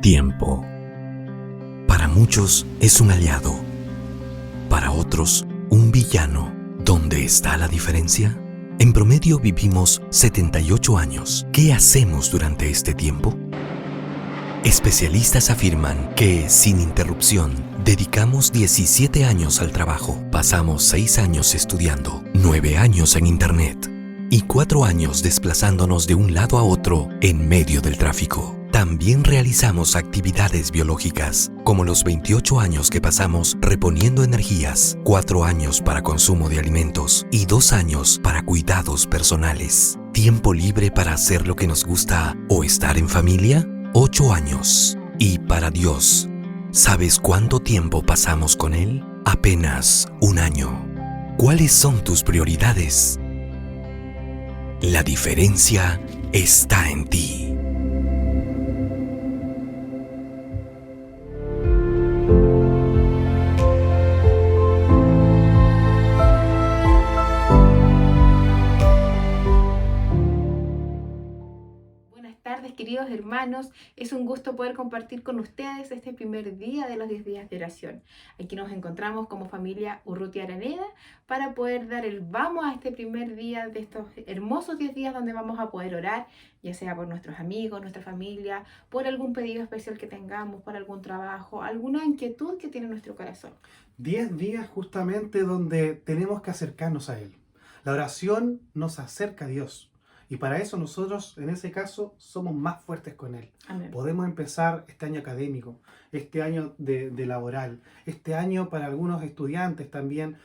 Tiempo. Para muchos es un aliado, para otros un villano. ¿Dónde está la diferencia? En promedio vivimos 78 años. ¿Qué hacemos durante este tiempo? Especialistas afirman que, sin interrupción, dedicamos 17 años al trabajo, pasamos 6 años estudiando, 9 años en Internet y 4 años desplazándonos de un lado a otro en medio del tráfico. También realizamos actividades biológicas, como los 28 años que pasamos reponiendo energías, 4 años para consumo de alimentos y 2 años para cuidados personales. ¿Tiempo libre para hacer lo que nos gusta o estar en familia? 8 años. Y para Dios, ¿sabes cuánto tiempo pasamos con Él? Apenas 1 año. ¿Cuáles son tus prioridades? La diferencia está en ti. Queridos hermanos, es un gusto poder compartir con ustedes este primer día de los 10 días de oración. Aquí nos encontramos como familia Urrutia Araneda para poder dar el vamos a este primer día de estos hermosos 10 días donde vamos a poder orar, ya sea por nuestros amigos, nuestra familia, por algún pedido especial que tengamos, por algún trabajo, alguna inquietud que tiene nuestro corazón. 10 días justamente donde tenemos que acercarnos a Él. La oración nos acerca a Dios. Y para eso nosotros, en ese caso, somos más fuertes con Él. Amén. Podemos empezar este año académico, este año de laboral, este año para algunos estudiantes también,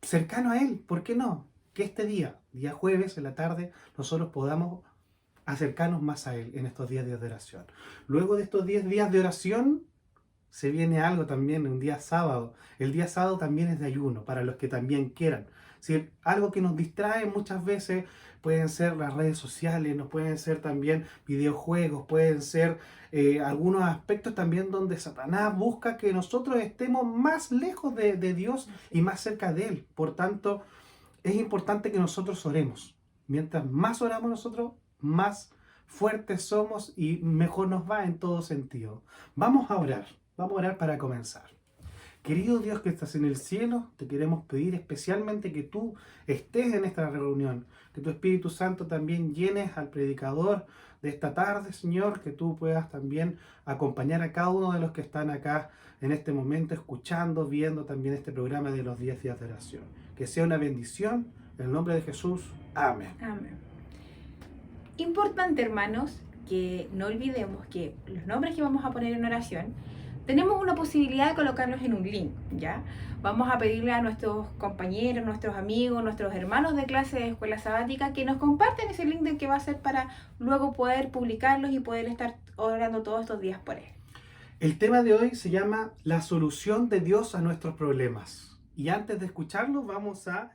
cercano a Él. ¿Por qué no? Que este día jueves en la tarde, nosotros podamos acercarnos más a Él en estos 10 días de oración. Luego de estos 10 días de oración, se viene algo también, un día sábado. El día sábado también es de ayuno, para los que también quieran. Si algo que nos distrae muchas veces pueden ser las redes sociales, nos pueden ser también videojuegos, pueden ser algunos aspectos también donde Satanás busca que nosotros estemos más lejos de Dios y más cerca de Él. Por tanto, es importante que nosotros oremos. Mientras más oramos nosotros, más fuertes somos y mejor nos va en todo sentido. Vamos a orar para comenzar. Querido Dios que estás en el cielo, te queremos pedir especialmente que tú estés en esta reunión, que tu Espíritu Santo también llenes al predicador de esta tarde, Señor, que tú puedas también acompañar a cada uno de los que están acá en este momento, escuchando, viendo también este programa de los 10 días de oración. Que sea una bendición, en el nombre de Jesús. Amén. Amén. Importante, hermanos, que no olvidemos que los nombres que vamos a poner en oración, tenemos una posibilidad de colocarlos en un link, ¿ya? Vamos a pedirle a nuestros compañeros, nuestros amigos, nuestros hermanos de clase de escuela sabática que nos compartan ese link del que va a ser para luego poder publicarlos y poder estar orando todos estos días por él. El tema de hoy se llama La solución de Dios a nuestros problemas. Y antes de escucharlo, vamos a...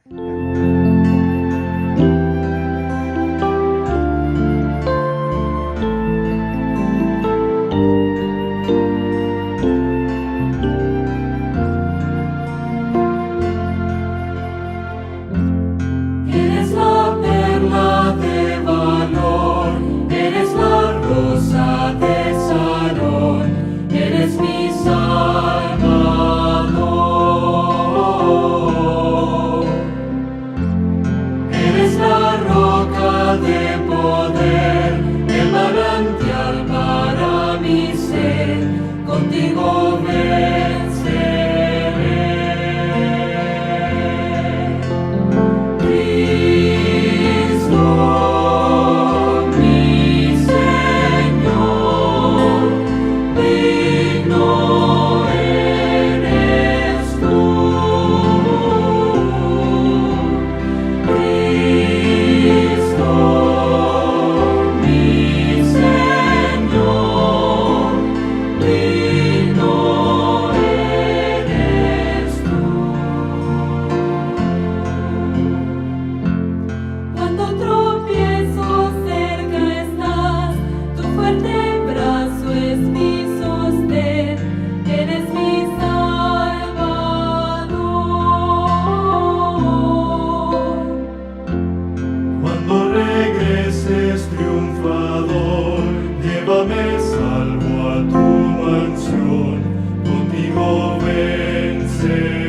regreses triunfador, llévame salvo a tu mansión, contigo venceré.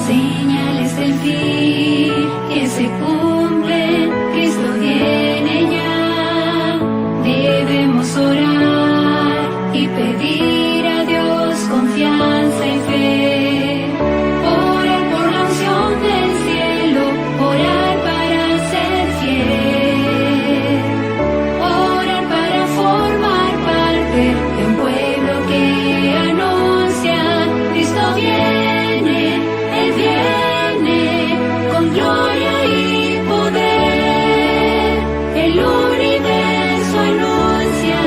Señales del fin que se cumplen, Cristo viene ya. Debemos orar y pedir a Dios confianza y fe. Orar por la unción del cielo, orar para ser fiel. Orar para formar parte de un pueblo que anuncia: Cristo viene, Él viene con gloria y poder. El universo anuncia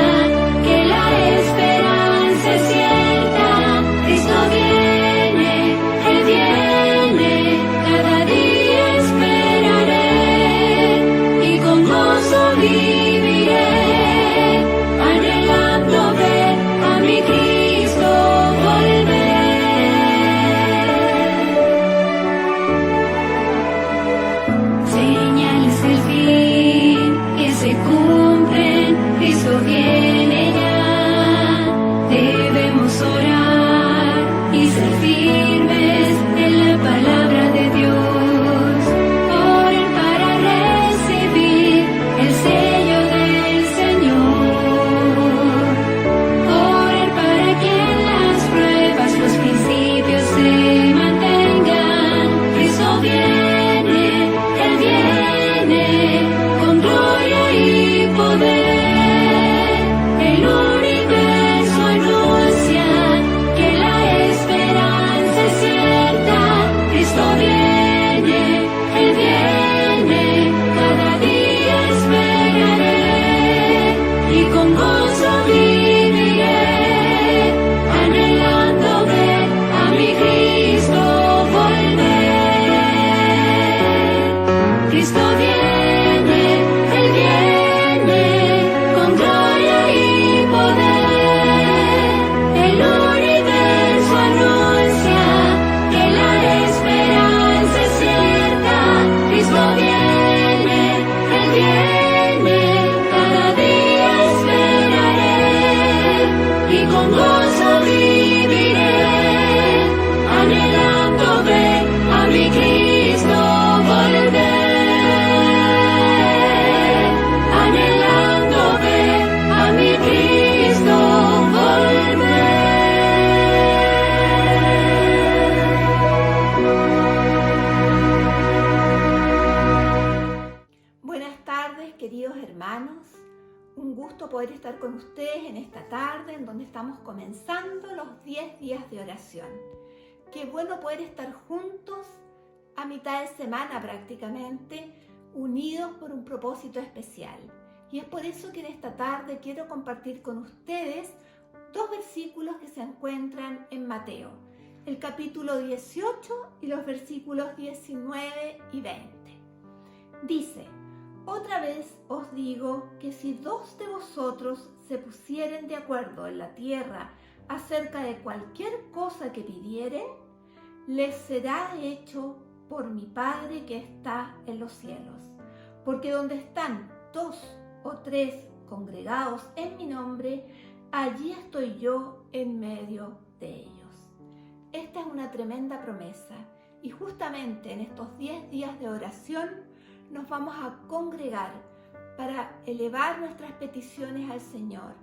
que la esperanza es cierta. Cristo viene, Él viene, cada día esperaré y con gozo viviré, anhelando ver a mi Cristo volver. Señales del fin que se cumplen, Cristo viene ya. Debemos orar y ser firmes en la palabra de Dios. Orar para recibir el sello del Señor. Orar para que en las pruebas los principios se mantengan. Cristo viene, Él viene con gloria y poder. El universo anuncia que la esperanza es cierta. Cristo viene, Él viene, cada día esperaré y con gozo viviré, anhelando ver a mi Cristo volver. Cristo viene, Él viene con gloria y poder. El universo anuncia que la esperanza es cierta. Cristo viene, Él viene, cada día esperaré y con gozo viviré, anhelando ver a mi Cristo volver. Anhelando ver a mi Cristo volver. Buenas tardes, queridos hermanos. Un gusto poder estar con ustedes en esta tarde en donde estamos comenzando los 10 días de oración. Qué bueno poder estar juntos a mitad de semana prácticamente, unidos por un propósito especial. Y es por eso que en esta tarde quiero compartir con ustedes dos versículos que se encuentran en Mateo, el capítulo 18 y los versículos 19 y 20. Dice: otra vez os digo que si dos de vosotros se pusieren de acuerdo en la tierra acerca de cualquier cosa que pidieren, les será hecho por mi Padre que está en los cielos. Porque donde están 2 o 3 congregados en mi nombre, allí estoy yo en medio de ellos. Esta es una tremenda promesa y justamente en estos 10 días de oración nos vamos a congregar para elevar nuestras peticiones al Señor,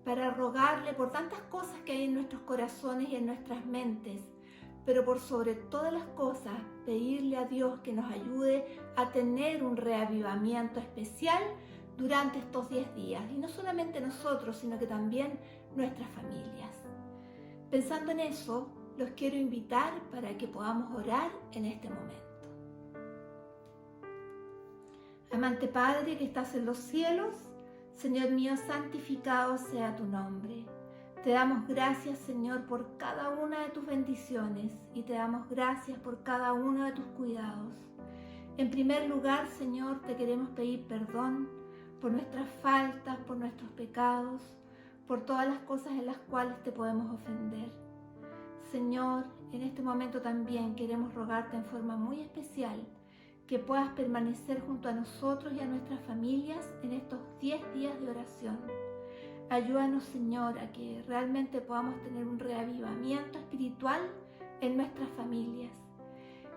para rogarle por tantas cosas que hay en nuestros corazones y en nuestras mentes, pero por sobre todas las cosas, pedirle a Dios que nos ayude a tener un reavivamiento especial durante estos 10 días. Y no solamente nosotros, sino que también nuestras familias. Pensando en eso, los quiero invitar para que podamos orar en este momento. Amante Padre que estás en los cielos, Señor mío, santificado sea tu nombre. Te damos gracias, Señor, por cada una de tus bendiciones y te damos gracias por cada uno de tus cuidados. En primer lugar, Señor, te queremos pedir perdón por nuestras faltas, por nuestros pecados, por todas las cosas en las cuales te podemos ofender. Señor, en este momento también queremos rogarte en forma muy especial que puedas permanecer junto a nosotros y a nuestras familias en estos 10 días de oración. Ayúdanos, Señor, a que realmente podamos tener un reavivamiento espiritual en nuestras familias.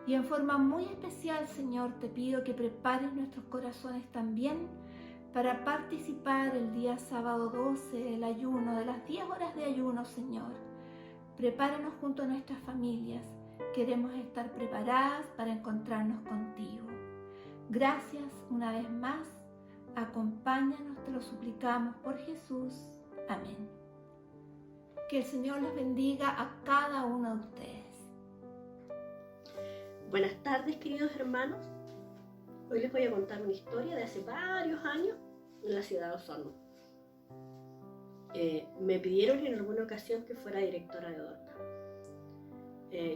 Y en forma muy especial, Señor, te pido que prepares nuestros corazones también para participar el día sábado 12 del ayuno, de las 10 horas de ayuno, Señor. Prepáranos junto a nuestras familias. Queremos estar preparadas para encontrarnos contigo. Gracias una vez más. Acompáñanos, te lo suplicamos por Jesús. Amén. Que el Señor los bendiga a cada uno de ustedes. Buenas tardes, queridos hermanos. Hoy les voy a contar una historia de hace varios años en la ciudad de Osorno. Me pidieron en alguna ocasión que fuera directora de Dorcas.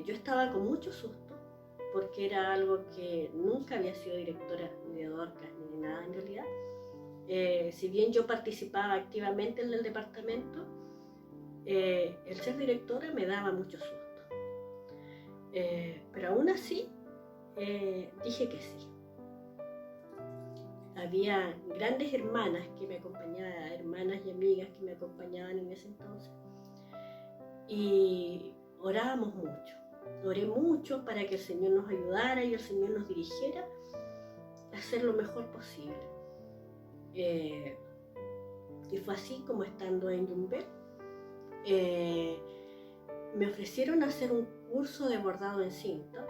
Yo estaba con mucho susto porque era algo que nunca había sido directora de Dorcas ni de nada en realidad. Si bien yo participaba activamente en el departamento, el ser directora me daba mucho susto. Pero aún así dije que sí. Había grandes hermanas que me acompañaban, hermanas y amigas que me acompañaban en ese entonces. Y orábamos mucho. Oré mucho para que el Señor nos ayudara y el Señor nos dirigiera a hacer lo mejor posible. Y fue así como, estando en Yumbel, me ofrecieron hacer un curso de bordado en cinta,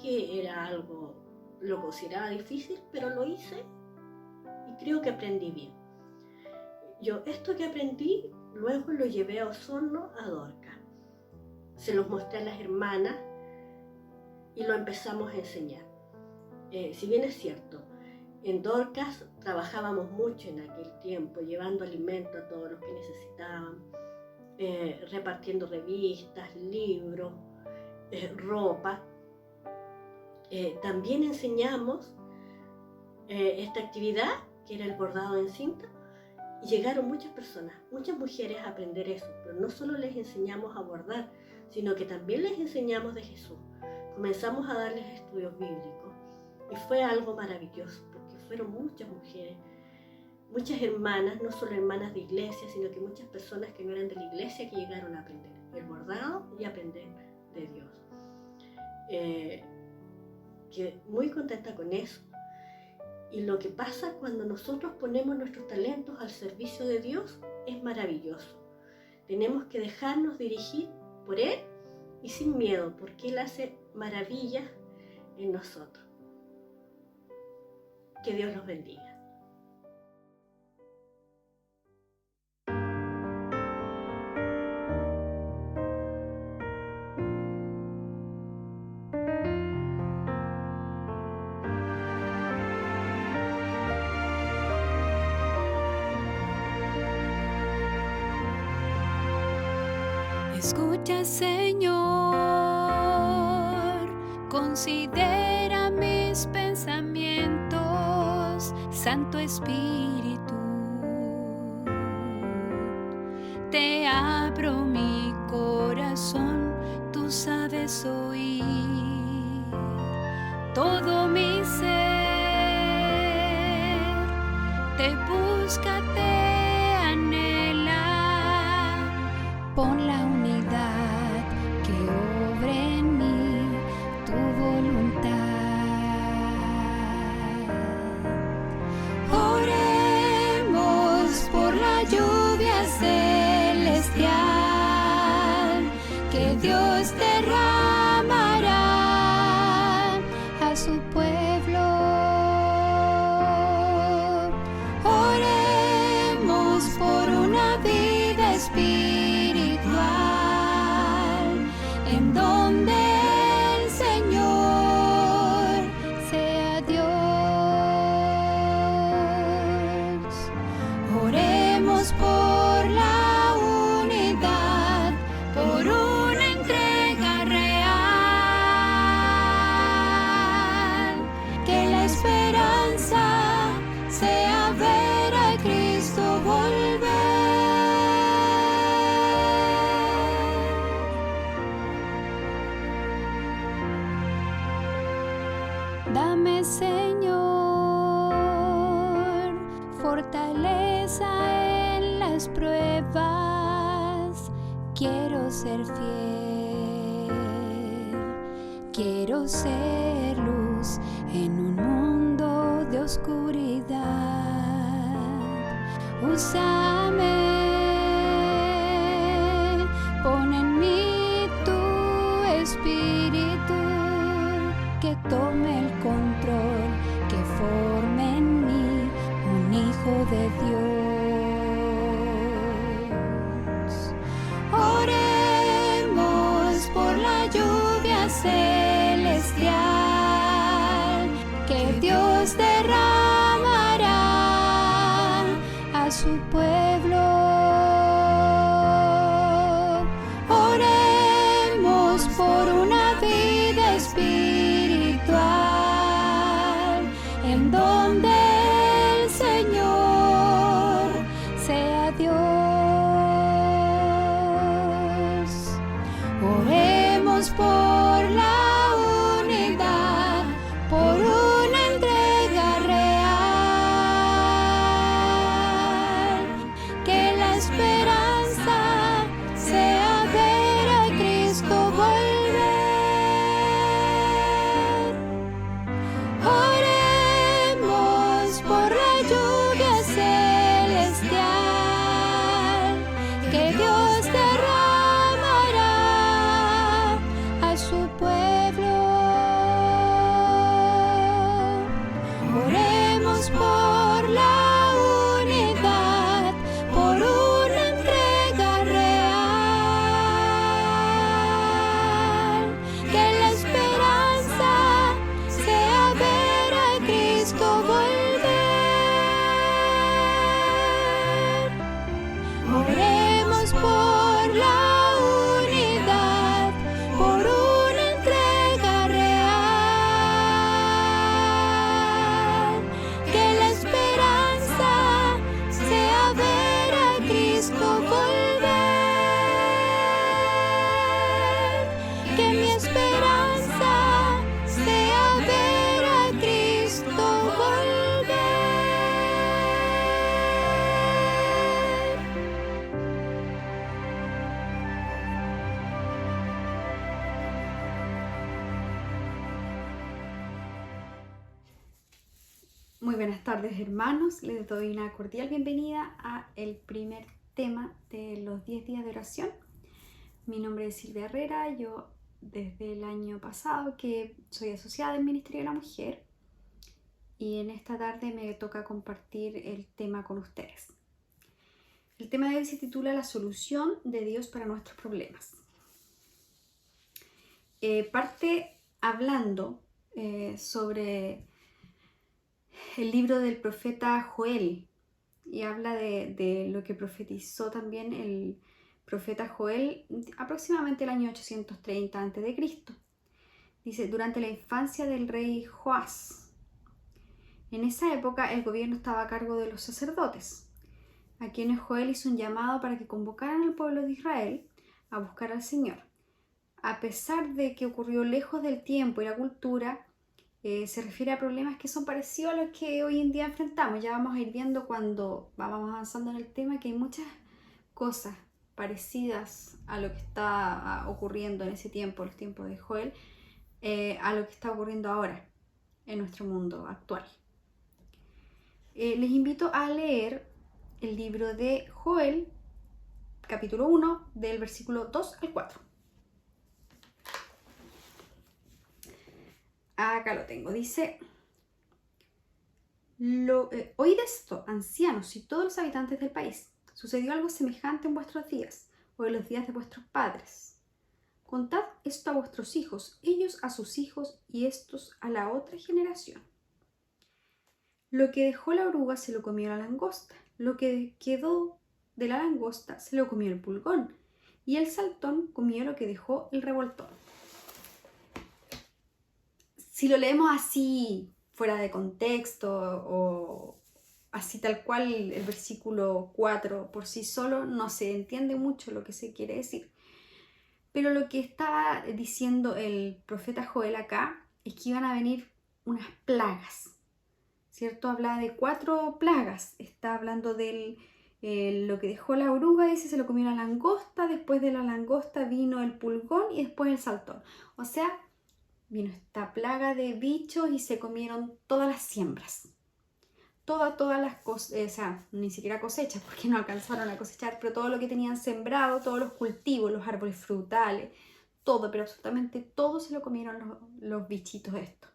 que era algo, lo consideraba difícil, pero lo hice y creo que aprendí bien. Yo esto que aprendí luego lo llevé a Osorno, a Dorcas. Se los mostré a las hermanas y lo empezamos a enseñar. Si bien es cierto, en Dorcas trabajábamos mucho en aquel tiempo, llevando alimento a todos los que necesitaban, repartiendo revistas, libros, ropa. También enseñamos esta actividad, que era el bordado en cinta, y llegaron muchas personas, muchas mujeres a aprender eso, pero no solo les enseñamos a bordar, sino que también les enseñamos de Jesús. Comenzamos a darles estudios bíblicos y fue algo maravilloso, porque fueron muchas mujeres, muchas hermanas, no solo hermanas de iglesia, sino que muchas personas que no eran de la iglesia que llegaron a aprender el bordado y aprender de Dios. Que muy contenta con eso. Y lo que pasa cuando nosotros ponemos nuestros talentos al servicio de Dios es maravilloso. Tenemos que dejarnos dirigir por Él y sin miedo, porque Él hace maravillas en nosotros. Que Dios los bendiga. Escucha, Señor, considera mis pensamientos, Santo Espíritu. Te abro mi corazón, tú sabes oír todo mi ser, te busca, te anhela, pon la unidad que obre en mí tu voluntad. Oremos por la lluvia celestial, que Dios derramará a su pueblo. Oremos por una vida espiritual en donde el Señor sea Dios. Oremos por la unidad, por una entrega real, que la esperanza sea ver a Cristo volver. Dame, Señor, fortaleza en las pruebas. Quiero ser fiel, quiero ser luz en un mundo de oscuridad. Úsame, pon en mí tu espíritu, que tome el control, que forme en mí un hijo de Dios. Oremos por la lluvia celestial, que Dios derramará a su pueblo. Oremos por una vida espiritual en donde el Señor sea Dios. Oremos por la unidad, por una entrega real, que la esperanza sea ver a Cristo volver. Oremos por la lluvia celestial, que Dios derramará a su pueblo. Oremos por la unidad, por una entrega real, que la esperanza sea ver a Cristo volver. Oremos por la unidad, por una entrega real, que la esperanza sea ver a Cristo volver, que mi esperanza sea ver a Cristo volver. Muy buenas tardes, hermanos. Les doy una cordial bienvenida a el primer tema de los 10 días de oración. Mi nombre es Silvia Herrera. Yo desde el año pasado que soy asociada del Ministerio de la Mujer, y en esta tarde me toca compartir el tema con ustedes. El tema de hoy se titula La solución de Dios para nuestros problemas. Parte hablando sobre el libro del profeta Joel, y habla de lo que profetizó también el profeta Joel aproximadamente el año 830 a.C. Dice: durante la infancia del rey Joás. En esa época el gobierno estaba a cargo de los sacerdotes, a quienes Joel hizo un llamado para que convocaran al pueblo de Israel a buscar al Señor. A pesar de que ocurrió lejos del tiempo y la cultura, se refiere a problemas que son parecidos a los que hoy en día enfrentamos. Ya vamos a ir viendo cuando vamos avanzando en el tema que hay muchas cosas parecidas a lo que está ocurriendo en ese tiempo, los tiempos de Joel, a lo que está ocurriendo ahora en nuestro mundo actual. Les invito a leer el libro de Joel, capítulo 1, del versículo 2 al 4. acá lo tengo, dice, oíd esto, ancianos y todos los habitantes del país. Sucedió algo semejante en vuestros días, o en los días de vuestros padres. Contad esto a vuestros hijos, ellos a sus hijos y estos a la otra generación. Lo que dejó la oruga se lo comió la langosta, lo que quedó de la langosta se lo comió el pulgón, y el saltón comió lo que dejó el revoltón. Si lo leemos así, fuera de contexto, o así tal cual el versículo 4 por sí solo, no se entiende mucho lo que se quiere decir. Pero lo que estaba diciendo el profeta Joel acá es que iban a venir unas plagas, ¿cierto? Habla de 4 plagas. Está hablando de lo que dejó la oruga, dice, se lo comió la langosta, después de la langosta vino el pulgón y después el saltón. O sea, vino esta plaga de bichos y se comieron todas las siembras. Todas las cosas, o sea, ni siquiera cosechas porque no alcanzaron a cosechar, pero todo lo que tenían sembrado, todos los cultivos, los árboles frutales, todo, pero absolutamente todo se lo comieron los bichitos estos.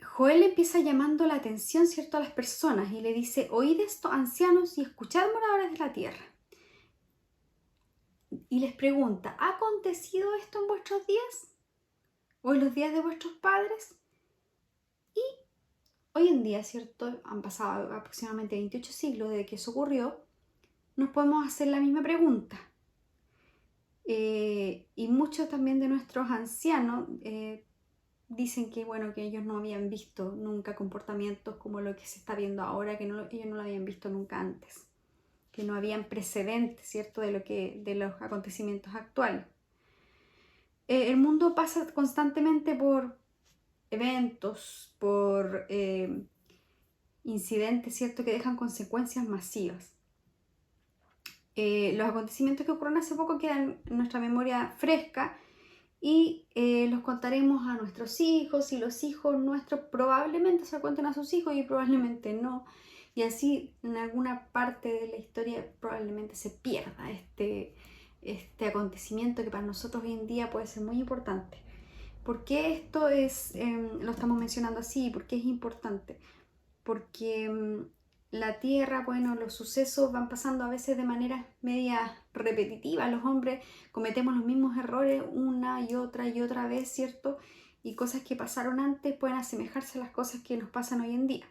Joel empieza llamando la atención, ¿cierto?, a las personas y le dice, oíd esto, ancianos, y escuchad moradores de la tierra. Y les pregunta, ¿ha acontecido esto en vuestros días? ¿O en los días de vuestros padres? Y hoy en día, ¿cierto?, han pasado aproximadamente 28 siglos desde que eso ocurrió, nos podemos hacer la misma pregunta. Y muchos también de nuestros ancianos dicen que, bueno, que ellos no habían visto nunca comportamientos como lo que se está viendo ahora, que ellos no lo habían visto nunca antes, que no habían precedentes, ¿cierto?, de los acontecimientos actuales. El mundo pasa constantemente por eventos, por incidentes, ¿cierto?, que dejan consecuencias masivas. Los acontecimientos que ocurrieron hace poco quedan en nuestra memoria fresca y los contaremos a nuestros hijos y los hijos nuestros probablemente se lo cuenten a sus hijos y probablemente no. Y así en alguna parte de la historia probablemente se pierda este acontecimiento que para nosotros hoy en día puede ser muy importante. ¿Por qué esto lo estamos mencionando así? ¿Por qué es importante? Porque la tierra, bueno, los sucesos van pasando a veces de manera media repetitiva. Los hombres cometemos los mismos errores una y otra vez, ¿cierto? Y cosas que pasaron antes pueden asemejarse a las cosas que nos pasan hoy en día.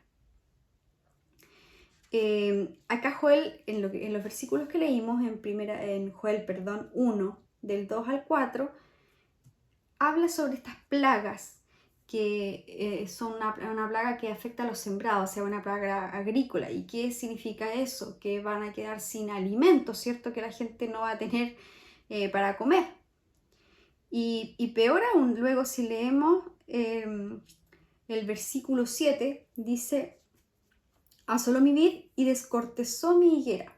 Acá Joel, en los versículos que leímos en Joel 1, del 2 al 4, habla sobre estas plagas que son una plaga que afecta a los sembrados, o sea, una plaga agrícola. ¿Y qué significa eso? Que van a quedar sin alimentos, ¿cierto? Que la gente no va a tener para comer. Y peor aún, luego si leemos el versículo 7, dice, asoló mi vid y descortezó mi higuera.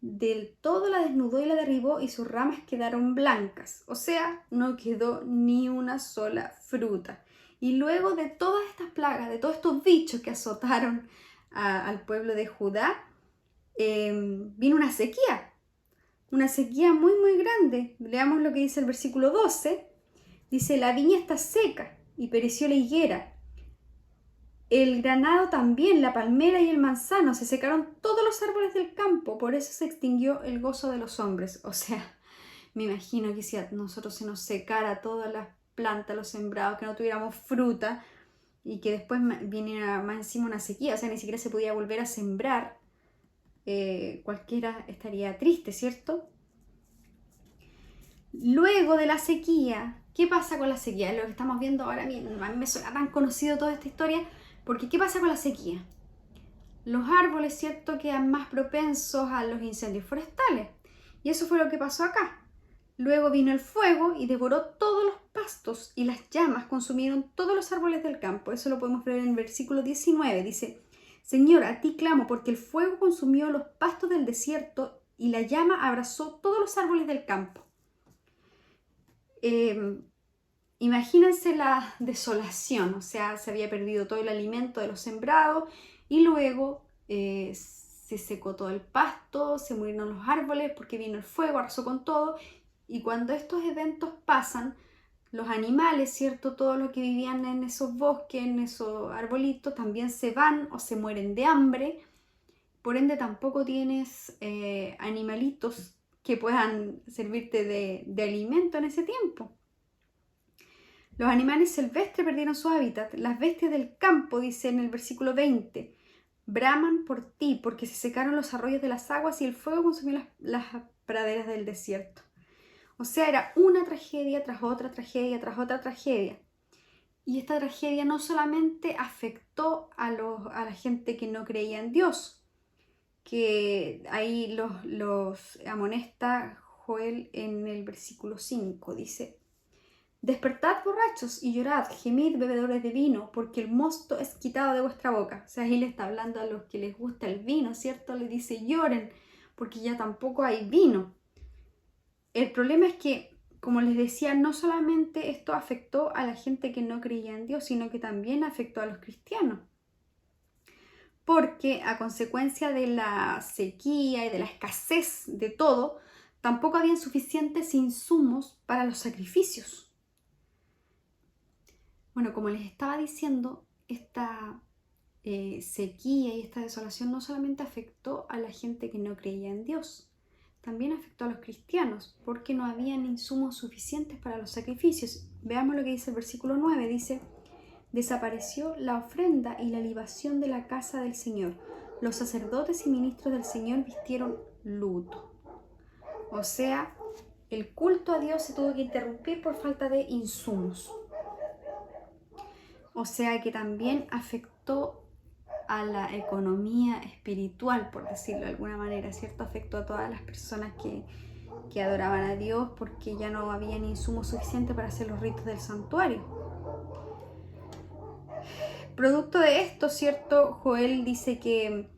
Del todo la desnudó y la derribó y sus ramas quedaron blancas. O sea, no quedó ni una sola fruta. Y luego de todas estas plagas, de todos estos bichos que azotaron al pueblo de Judá, vino una sequía muy muy grande. Leamos lo que dice el versículo 12. Dice, la viña está seca y pereció la higuera. El granado también, la palmera y el manzano, se secaron todos los árboles del campo, por eso se extinguió el gozo de los hombres. O sea, me imagino que si a nosotros se nos secara todas las plantas, los sembrados, que no tuviéramos fruta y que después viniera más encima una sequía, o sea, ni siquiera se podía volver a sembrar, cualquiera estaría triste, ¿cierto? Luego de la sequía, ¿qué pasa con la sequía? Lo que estamos viendo ahora, a mí me suena tan conocido toda esta historia. Porque ¿qué pasa con la sequía? Los árboles, ¿cierto?, quedan más propensos a los incendios forestales. Y eso fue lo que pasó acá. Luego vino el fuego y devoró todos los pastos y las llamas consumieron todos los árboles del campo. Eso lo podemos ver en el versículo 19. Dice, Señor, a ti clamo porque el fuego consumió los pastos del desierto y la llama abrazó todos los árboles del campo. Imagínense la desolación, o sea, se había perdido todo el alimento de los sembrados y luego se secó todo el pasto, se murieron los árboles porque vino el fuego, arrasó con todo Y cuando estos eventos pasan, los animales, ¿cierto? Todo lo que vivían en esos bosques, en esos arbolitos, también se van o se mueren de hambre. Por ende, tampoco tienes animalitos que puedan servirte de alimento en ese tiempo. Los animales silvestres perdieron su hábitat. Las bestias del campo, dice en el versículo 20, braman por ti, porque se secaron los arroyos de las aguas y el fuego consumió las praderas del desierto. O sea, era una tragedia tras otra tragedia tras otra tragedia. Y esta tragedia no solamente afectó a la gente que no creía en Dios, que ahí los amonesta Joel en el versículo 5, dice: despertad borrachos y llorad, gemid bebedores de vino, porque el mosto es quitado de vuestra boca. O sea, ahí le está hablando a los que les gusta el vino, ¿cierto? Le dice lloren, porque ya tampoco hay vino. El problema es que, como les decía, no solamente esto afectó a la gente que no creía en Dios, sino que también afectó a los cristianos. Porque a consecuencia de la sequía y de la escasez de todo, tampoco habían suficientes insumos para los sacrificios. Bueno, como les estaba diciendo, esta sequía y esta desolación no solamente afectó a la gente que no creía en Dios, también afectó a los cristianos, porque no habían insumos suficientes para los sacrificios. Veamos lo que dice el versículo 9, dice: desapareció la ofrenda y la libación de la casa del Señor. Los sacerdotes y ministros del Señor vistieron luto. O sea, el culto a Dios se tuvo que interrumpir por falta de insumos. O sea que también afectó a la economía espiritual, por decirlo de alguna manera, ¿cierto? Afectó a todas las personas que adoraban a Dios, porque ya no habían insumos suficientes para hacer los ritos del santuario. Producto de esto, ¿cierto? Joel dice que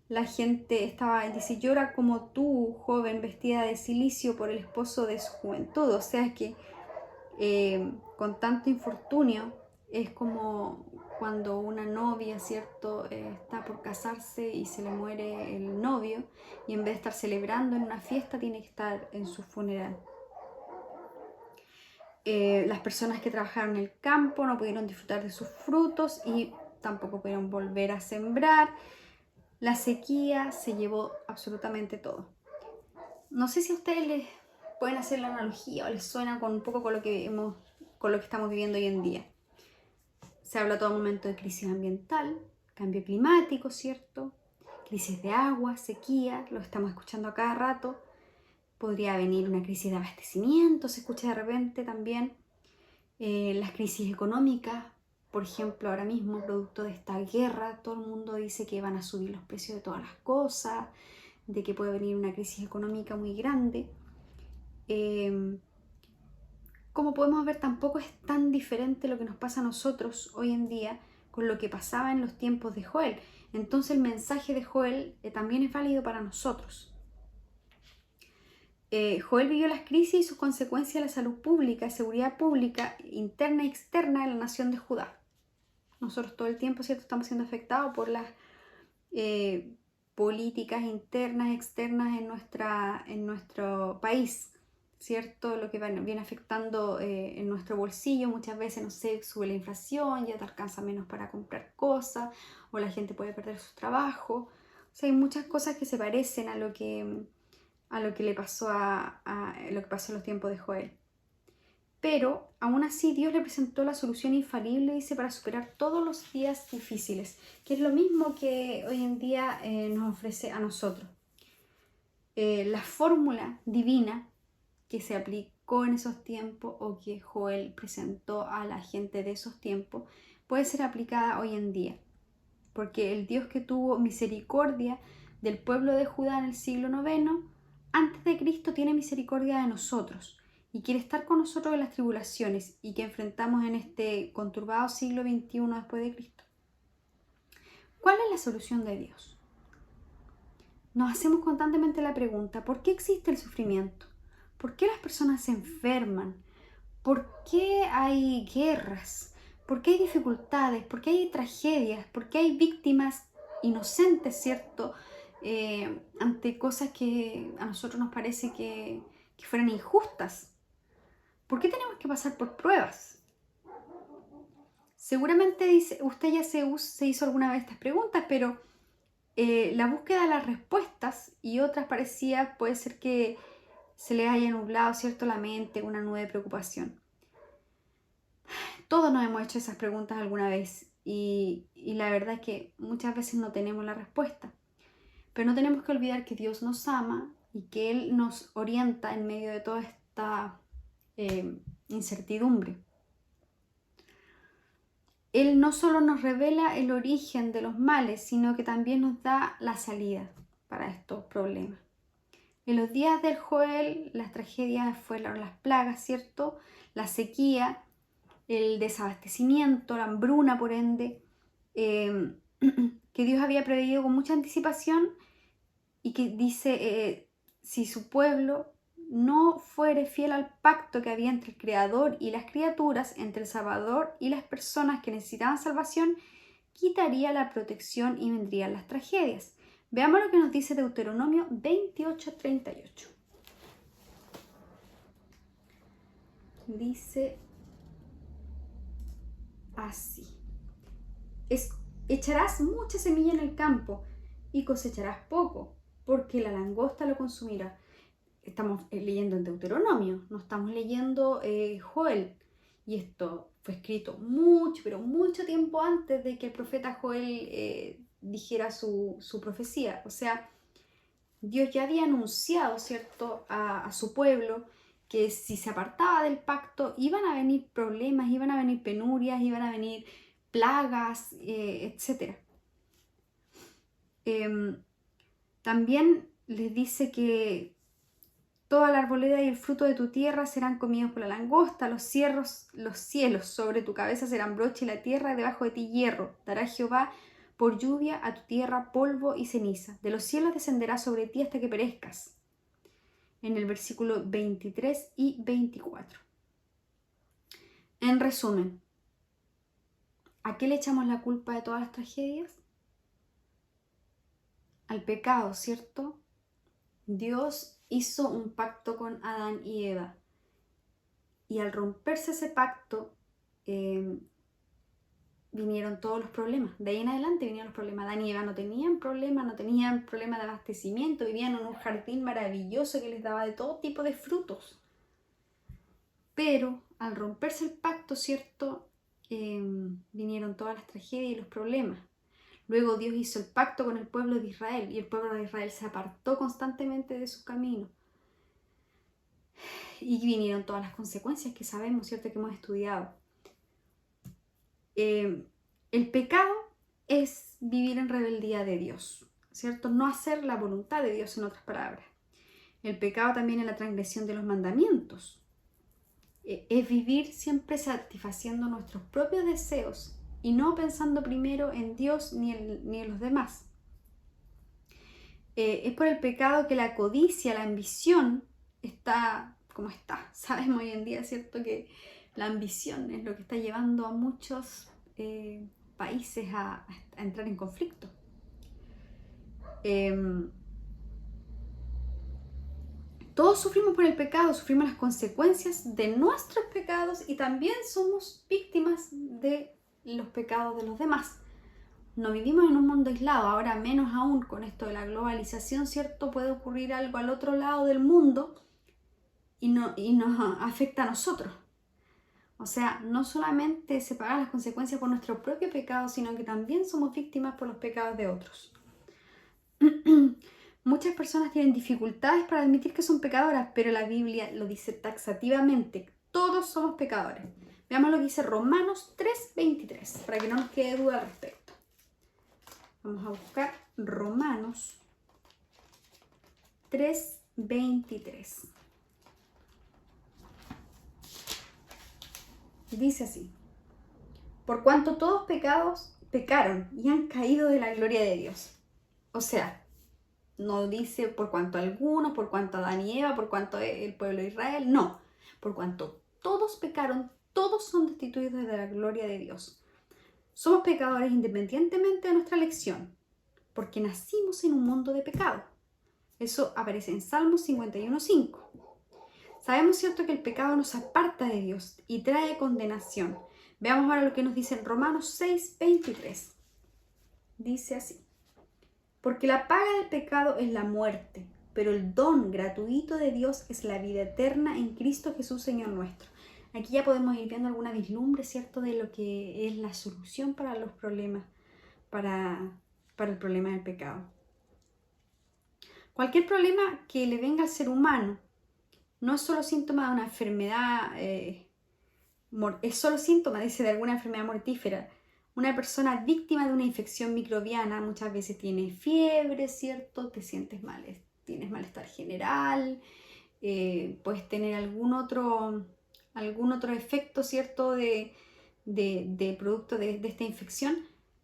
la gente dice: llora como tú, joven vestida de cilicio, por el esposo de su juventud. O sea que con tanto infortunio es como cuando una novia, ¿cierto? Está por casarse y se le muere el novio, y en vez de estar celebrando en una fiesta, tiene que estar en su funeral. Las personas que trabajaron en el campo no pudieron disfrutar de sus frutos y tampoco pudieron volver a sembrar. La sequía se llevó absolutamente todo. No sé si a ustedes les pueden hacer la analogía o les suena un poco con lo que estamos viviendo hoy en día. Se habla todo momento de crisis ambiental, cambio climático, ¿cierto? Crisis de agua, sequía, lo estamos escuchando a cada rato. Podría venir una crisis de abastecimiento, se escucha de repente también. Las crisis económicas, por ejemplo, ahora mismo, producto de esta guerra, todo el mundo dice que van a subir los precios de todas las cosas, de que puede venir una crisis económica muy grande. Como podemos ver, tampoco es tan diferente lo que nos pasa a nosotros hoy en día con lo que pasaba en los tiempos de Joel. Entonces el mensaje de Joel también es válido para nosotros. Joel vivió las crisis y sus consecuencias a la salud pública, seguridad pública, interna y externa de la nación de Judá. Nosotros todo el tiempo, ¿cierto?, estamos siendo afectados por las políticas internas, externas en nuestro país, ¿cierto? Lo que viene afectando en nuestro bolsillo. Muchas veces, no sé, sube la inflación, ya te alcanza menos para comprar cosas, o la gente puede perder su trabajo. O sea, hay muchas cosas que se parecen a lo que le pasó lo que pasó en los tiempos de Joel. Pero aún así Dios le presentó la solución infalible, dice, para superar todos los días difíciles, que es lo mismo que hoy en día nos ofrece a nosotros. La fórmula divina que se aplicó en esos tiempos, o que Joel presentó a la gente de esos tiempos, puede ser aplicada hoy en día, porque el Dios que tuvo misericordia del pueblo de Judá en el siglo IX, antes de Cristo, tiene misericordia de nosotros y quiere estar con nosotros en las tribulaciones y que enfrentamos en este conturbado siglo XXI después de Cristo. ¿Cuál es la solución de Dios? Nos hacemos constantemente la pregunta: ¿por qué existe el sufrimiento? ¿Por qué las personas se enferman? ¿Por qué hay guerras? ¿Por qué hay dificultades? ¿Por qué hay tragedias? ¿Por qué hay víctimas inocentes, ¿cierto?, ante cosas que a nosotros nos parece que que fueran injustas. ¿Por qué tenemos que pasar por pruebas? Seguramente usted ya se hizo alguna vez estas preguntas, pero la búsqueda de las respuestas y otras parecía puede ser que se le haya nublado, ¿cierto?, la mente, una nube de preocupación. Todos nos hemos hecho esas preguntas alguna vez y la verdad es que muchas veces no tenemos la respuesta. Pero no tenemos que olvidar que Dios nos ama y que Él nos orienta en medio de toda esta incertidumbre. Él no solo nos revela el origen de los males, sino que también nos da la salida para estos problemas. En los días del Joel, las tragedias fueron las plagas, ¿cierto? La sequía, el desabastecimiento, la hambruna, por ende, que Dios había previsto con mucha anticipación y que dice, si su pueblo no fuere fiel al pacto que había entre el Creador y las criaturas, entre el Salvador y las personas que necesitaban salvación, quitaría la protección y vendrían las tragedias. Veamos lo que nos dice Deuteronomio 28:38. Dice así: echarás mucha semilla en el campo y cosecharás poco, porque la langosta lo consumirá. Estamos leyendo en Deuteronomio, no estamos leyendo Joel. Y esto fue escrito mucho, pero mucho tiempo antes de que el profeta Joel dijera su profecía. O sea, Dios ya había anunciado, ¿cierto?, a su pueblo que si se apartaba del pacto iban a venir problemas, iban a venir penurias, iban a venir plagas, etc. También les dice que toda la arboleda y el fruto de tu tierra serán comidos por la langosta, los cielos sobre tu cabeza serán broche y la tierra debajo de ti hierro. Dará Jehová por lluvia a tu tierra polvo y ceniza. De los cielos descenderá sobre ti hasta que perezcas. En el versículo 23 y 24. En resumen, ¿a qué le echamos la culpa de todas las tragedias? Al pecado, ¿cierto? Dios hizo un pacto con Adán y Eva. Y al romperse ese pacto, vinieron todos los problemas. De ahí en adelante vinieron los problemas. Adán y Eva no tenían problema de abastecimiento. Vivían en un jardín maravilloso que les daba de todo tipo de frutos. Pero al romperse el pacto, ¿cierto? Vinieron todas las tragedias y los problemas. Luego Dios hizo el pacto con el pueblo de Israel y el pueblo de Israel se apartó constantemente de su camino. Y vinieron todas las consecuencias que sabemos, ¿cierto?, que hemos estudiado. El pecado es vivir en rebeldía de Dios, ¿cierto? No hacer la voluntad de Dios, en otras palabras. El pecado también es la transgresión de los mandamientos. Es vivir siempre satisfaciendo nuestros propios deseos y no pensando primero en Dios ni en los demás. Es por el pecado que la codicia, la ambición, está como está. Sabemos hoy en día, ¿cierto?, que la ambición es lo que está llevando a muchos países a entrar en conflicto. Todos sufrimos por el pecado, sufrimos las consecuencias de nuestros pecados y también somos víctimas de los pecados de los demás. No vivimos en un mundo aislado, ahora menos aún con esto de la globalización, ¿cierto? Puede ocurrir algo al otro lado del mundo y nos afecta a nosotros. O sea, no solamente se pagan las consecuencias por nuestro propio pecado, sino que también somos víctimas por los pecados de otros. Muchas personas tienen dificultades para admitir que son pecadoras, pero la Biblia lo dice taxativamente. Todos somos pecadores. Veamos lo que dice Romanos 3:23, para que no nos quede duda al respecto. Vamos a buscar Romanos 3:23. Dice así: por cuanto todos pecaron y han caído de la gloria de Dios. O sea, no dice por cuanto algunos, por cuanto Adán y Eva, por cuanto el pueblo de Israel. No, por cuanto todos pecaron, todos son destituidos de la gloria de Dios. Somos pecadores independientemente de nuestra elección, porque nacimos en un mundo de pecado. Eso aparece en Salmos 51:5. Sabemos, ¿cierto?, que el pecado nos aparta de Dios y trae condenación. Veamos ahora lo que nos dice en Romanos 6:23. Dice así: porque la paga del pecado es la muerte, pero el don gratuito de Dios es la vida eterna en Cristo Jesús, Señor nuestro. Aquí ya podemos ir viendo alguna vislumbre, ¿cierto?, de lo que es la solución para los problemas, para el problema del pecado. Cualquier problema que le venga al ser humano no es solo síntoma de una enfermedad, es solo síntoma, dice, de alguna enfermedad mortífera. Una persona víctima de una infección microbiana muchas veces tiene fiebre, ¿cierto? Te sientes mal, tienes malestar general, puedes tener algún otro efecto, ¿cierto?, de producto de esta infección,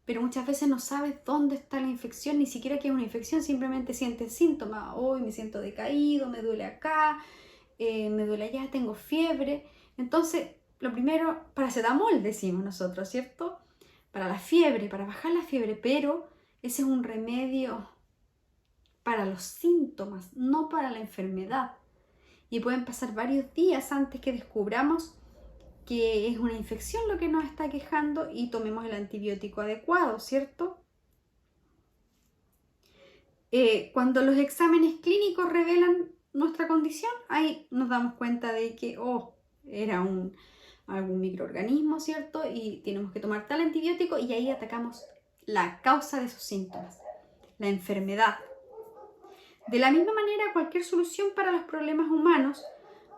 pero muchas veces no sabes dónde está la infección, ni siquiera que es una infección, simplemente sientes síntomas. Hoy me siento decaído, me duele acá, me duele allá, tengo fiebre. Entonces, lo primero, paracetamol decimos nosotros, ¿cierto?, para la fiebre, para bajar la fiebre, pero ese es un remedio para los síntomas, no para la enfermedad. Y pueden pasar varios días antes que descubramos que es una infección lo que nos está quejando y tomemos el antibiótico adecuado, ¿cierto? Cuando los exámenes clínicos revelan nuestra condición, ahí nos damos cuenta de que, era algún microorganismo, ¿cierto? Y tenemos que tomar tal antibiótico y ahí atacamos la causa de esos síntomas, la enfermedad. De la misma manera, cualquier solución para los problemas humanos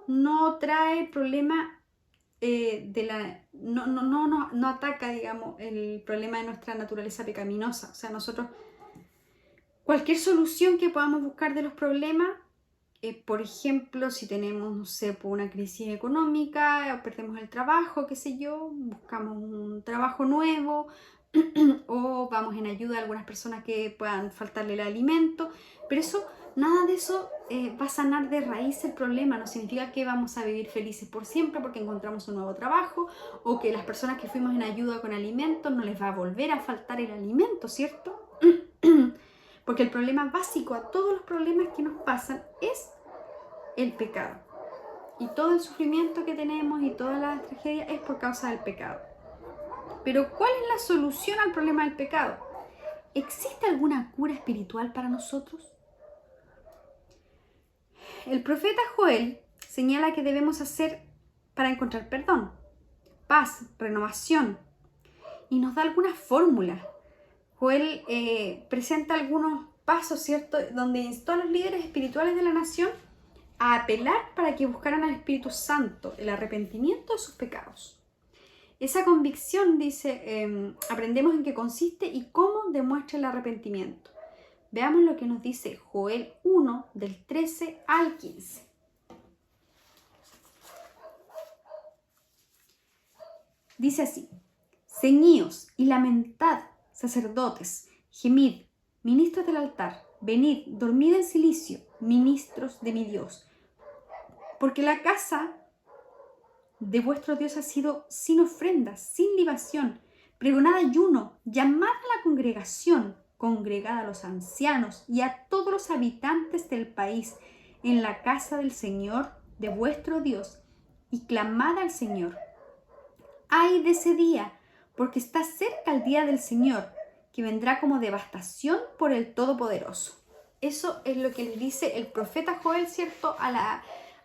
no trae problema no ataca, digamos, el problema de nuestra naturaleza pecaminosa. O sea, nosotros, cualquier solución que podamos buscar de los problemas, por ejemplo, si tenemos, no sé, una crisis económica, o perdemos el trabajo, qué sé yo, buscamos un trabajo nuevo, o vamos en ayuda a algunas personas que puedan faltarle el alimento, pero nada de eso va a sanar de raíz el problema. No significa que vamos a vivir felices por siempre porque encontramos un nuevo trabajo, o que las personas que fuimos en ayuda con alimentos no les va a volver a faltar el alimento, ¿cierto? Porque el problema básico a todos los problemas que nos pasan es el pecado. Y todo el sufrimiento que tenemos y toda la tragedia es por causa del pecado. Pero ¿cuál es la solución al problema del pecado? ¿Existe alguna cura espiritual para nosotros? El profeta Joel señala que debemos hacer para encontrar perdón, paz, renovación, y nos da algunas fórmulas. Joel presenta algunos pasos, ¿cierto?, donde instó a los líderes espirituales de la nación a apelar para que buscaran al Espíritu Santo, el arrepentimiento de sus pecados. Esa convicción, dice, aprendemos en qué consiste y cómo demuestra el arrepentimiento. Veamos lo que nos dice Joel 1, del 13 al 15. Dice así: ceñíos y lamentad, sacerdotes, gemid, ministros del altar, venid, dormid en silicio, ministros de mi Dios, porque la casa de vuestro Dios ha sido sin ofrendas, sin libación, pregonad ayuno, llamad a la congregación, congregad a los ancianos y a todos los habitantes del país en la casa del Señor de vuestro Dios, y clamad al Señor. ¡Ay de ese día! Porque está cerca el día del Señor, que vendrá como devastación por el Todopoderoso. Eso es lo que le dice el profeta Joel, ¿cierto?,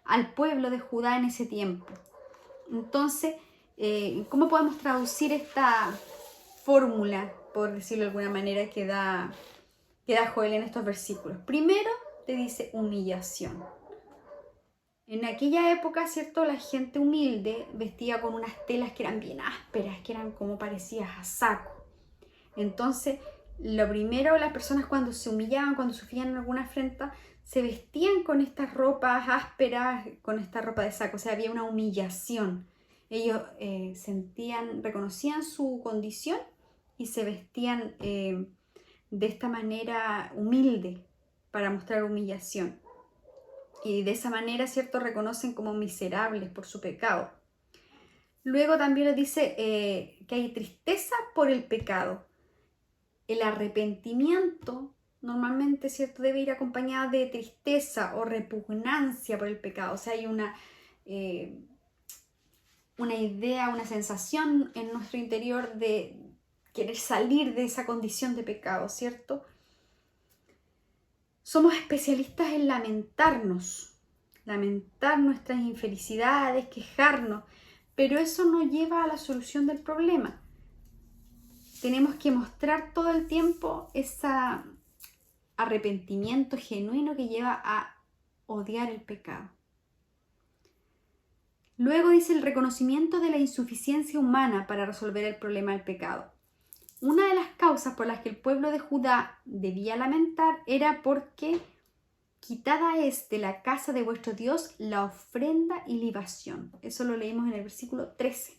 al pueblo de Judá en ese tiempo. Entonces, ¿cómo podemos traducir esta fórmula, por decirlo de alguna manera, que da Joel en estos versículos? Primero, te dice humillación. En aquella época, ¿cierto?, la gente humilde vestía con unas telas que eran bien ásperas, que eran como parecidas a saco. Entonces, lo primero, las personas cuando se humillaban, cuando sufrían alguna afrenta, se vestían con estas ropas ásperas, con esta ropa de saco. O sea, había una humillación. Ellos reconocían su condición y se vestían de esta manera humilde para mostrar humillación. Y de esa manera, ¿cierto?, reconocen como miserables por su pecado. Luego también les dice que hay tristeza por el pecado. El arrepentimiento normalmente, ¿cierto?, debe ir acompañada de tristeza o repugnancia por el pecado. O sea, hay una idea, una sensación en nuestro interior de querer salir de esa condición de pecado, ¿cierto? Somos especialistas en lamentar nuestras infelicidades, quejarnos, pero eso no lleva a la solución del problema. Tenemos que mostrar todo el tiempo ese arrepentimiento genuino que lleva a odiar el pecado. Luego dice el reconocimiento de la insuficiencia humana para resolver el problema del pecado. Una de las causas por las que el pueblo de Judá debía lamentar era porque quitada es de la casa de vuestro Dios la ofrenda y libación. Eso lo leímos en el versículo 13.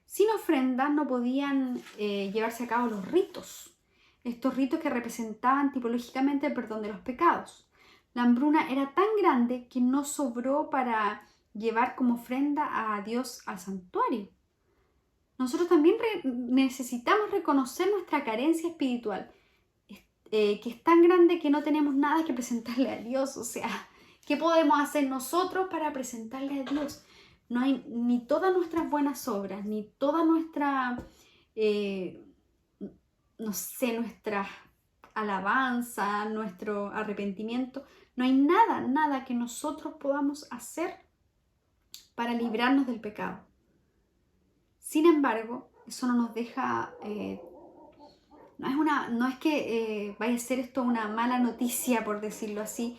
Sin ofrenda no podían llevarse a cabo los ritos. Estos ritos que representaban tipológicamente el perdón de los pecados. La hambruna era tan grande que no sobró para llevar como ofrenda a Dios al santuario. Nosotros también necesitamos reconocer nuestra carencia espiritual, que es tan grande que no tenemos nada que presentarle a Dios. O sea, ¿qué podemos hacer nosotros para presentarle a Dios? No hay ni todas nuestras buenas obras, ni toda nuestra, nuestra alabanza, nuestro arrepentimiento. No hay nada que nosotros podamos hacer para librarnos del pecado. Sin embargo, eso no nos deja, no es que vaya a ser esto una mala noticia, por decirlo así.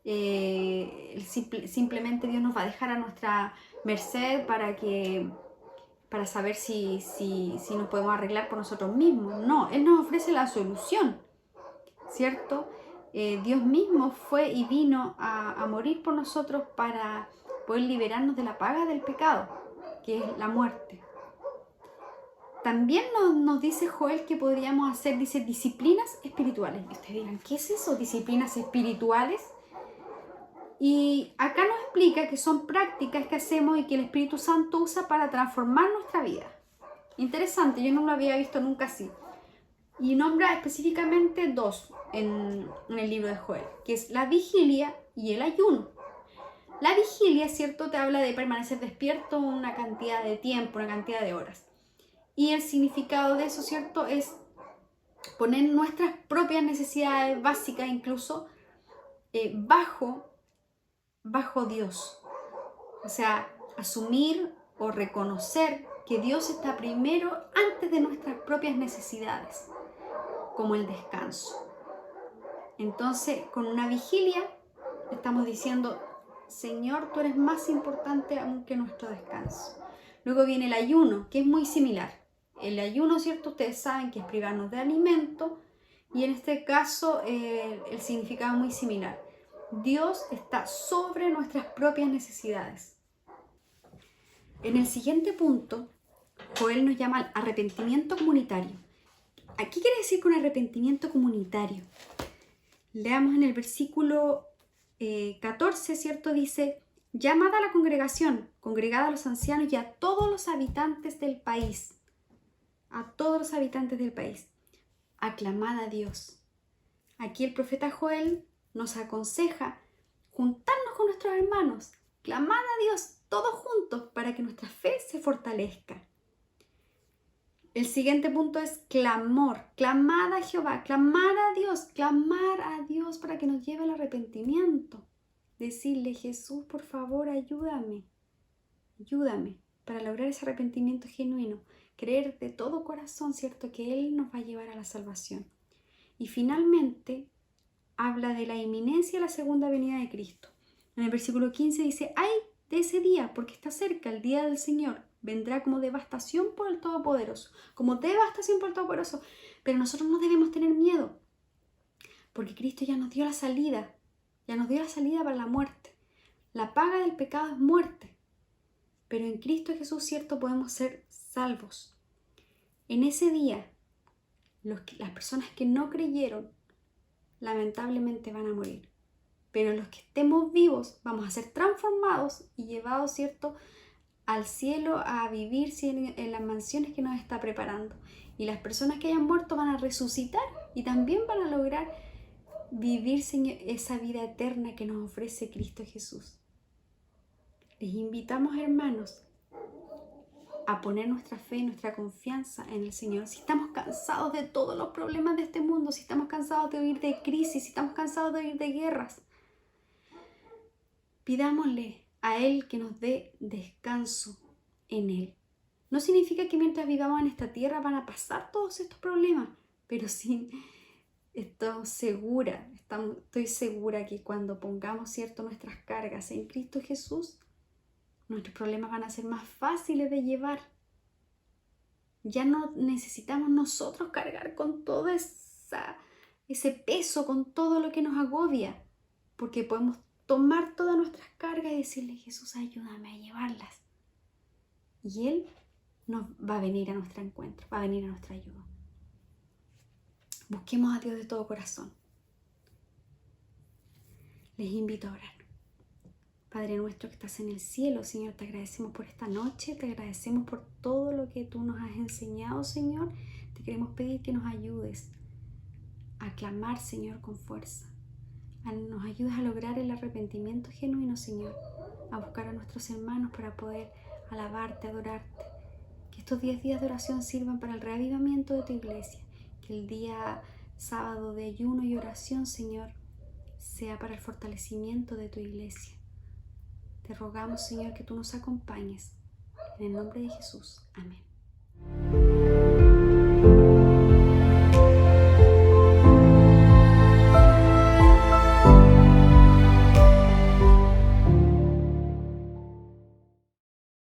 Simplemente Dios nos va a dejar a nuestra merced para saber si nos podemos arreglar por nosotros mismos. No, Él nos ofrece la solución, ¿cierto? Dios mismo fue y vino a morir por nosotros para poder liberarnos de la paga del pecado, que es la muerte. También nos dice Joel que podríamos hacer, dice, disciplinas espirituales. Y ustedes dirán, ¿qué es eso? ¿Disciplinas espirituales? Y acá nos explica que son prácticas que hacemos y que el Espíritu Santo usa para transformar nuestra vida. Interesante, yo no lo había visto nunca así. Y nombra específicamente dos en el libro de Joel, que es la vigilia y el ayuno. La vigilia, ¿cierto?, te habla de permanecer despierto una cantidad de tiempo, una cantidad de horas. Y el significado de eso, ¿cierto?, es poner nuestras propias necesidades básicas incluso bajo Dios. O sea, asumir o reconocer que Dios está primero antes de nuestras propias necesidades, como el descanso. Entonces, con una vigilia estamos diciendo, Señor, tú eres más importante aún que nuestro descanso. Luego viene el ayuno, que es muy similar. El ayuno, ¿cierto? Ustedes saben que es privarnos de alimento, y en este caso el significado es muy similar. Dios está sobre nuestras propias necesidades. En el siguiente punto, Joel nos llama al arrepentimiento comunitario. ¿Qué quiere decir con arrepentimiento comunitario? Leamos en el versículo 14, ¿cierto? Dice, llamad a la congregación, congregad a los ancianos y a todos los habitantes del país. A todos los habitantes del país. Aclamad a Dios. Aquí el profeta Joel nos aconseja juntarnos con nuestros hermanos, clamar a Dios todos juntos para que nuestra fe se fortalezca. El siguiente punto es clamor. Clamad a Jehová, clamar a Dios para que nos lleve al arrepentimiento. Decirle, Jesús, por favor, ayúdame para lograr ese arrepentimiento genuino. Creer de todo corazón, ¿cierto?, que Él nos va a llevar a la salvación. Y finalmente, habla de la inminencia de la segunda venida de Cristo. En el versículo 15 dice, ¡ay de ese día! Porque está cerca el día del Señor. Vendrá como devastación por el Todopoderoso. Pero nosotros no debemos tener miedo, porque Cristo ya nos dio la salida. Ya nos dio la salida para la muerte. La paga del pecado es muerte. Pero en Cristo Jesús, ¿cierto?, podemos ser salvos. En ese día, las personas que no creyeron, lamentablemente van a morir. Pero los que estemos vivos, vamos a ser transformados y llevados, ¿cierto?, al cielo a vivir en las mansiones que nos está preparando. Y las personas que hayan muerto van a resucitar y también van a lograr vivir, Señor, esa vida eterna que nos ofrece Cristo Jesús. Les invitamos, hermanos, a poner nuestra fe y nuestra confianza en el Señor. Si estamos cansados de todos los problemas de este mundo, si estamos cansados de oír de crisis, si estamos cansados de oír de guerras, pidámosle a Él que nos dé descanso en Él. No significa que mientras vivamos en esta tierra van a pasar todos estos problemas, pero sí estoy segura que cuando pongamos, ¿cierto?, nuestras cargas en Cristo Jesús, nuestros problemas van a ser más fáciles de llevar. Ya no necesitamos nosotros cargar con todo ese peso, con todo lo que nos agobia, porque podemos tomar todas nuestras cargas y decirle: Jesús, ayúdame a llevarlas. Y Él nos va a venir a nuestro encuentro, va a venir a nuestra ayuda. Busquemos a Dios de todo corazón. Les invito a orar. Padre nuestro que estás en el cielo, Señor, te agradecemos por esta noche, te agradecemos por todo lo que tú nos has enseñado, Señor. Te queremos pedir que nos ayudes a clamar, Señor, con fuerza. Nos ayudes a lograr el arrepentimiento genuino, Señor, a buscar a nuestros hermanos para poder alabarte, adorarte. Que estos 10 días de oración sirvan para el reavivamiento de tu iglesia. Que el día sábado de ayuno y oración, Señor, sea para el fortalecimiento de tu iglesia. Te rogamos, Señor, que tú nos acompañes. En el nombre de Jesús. Amén.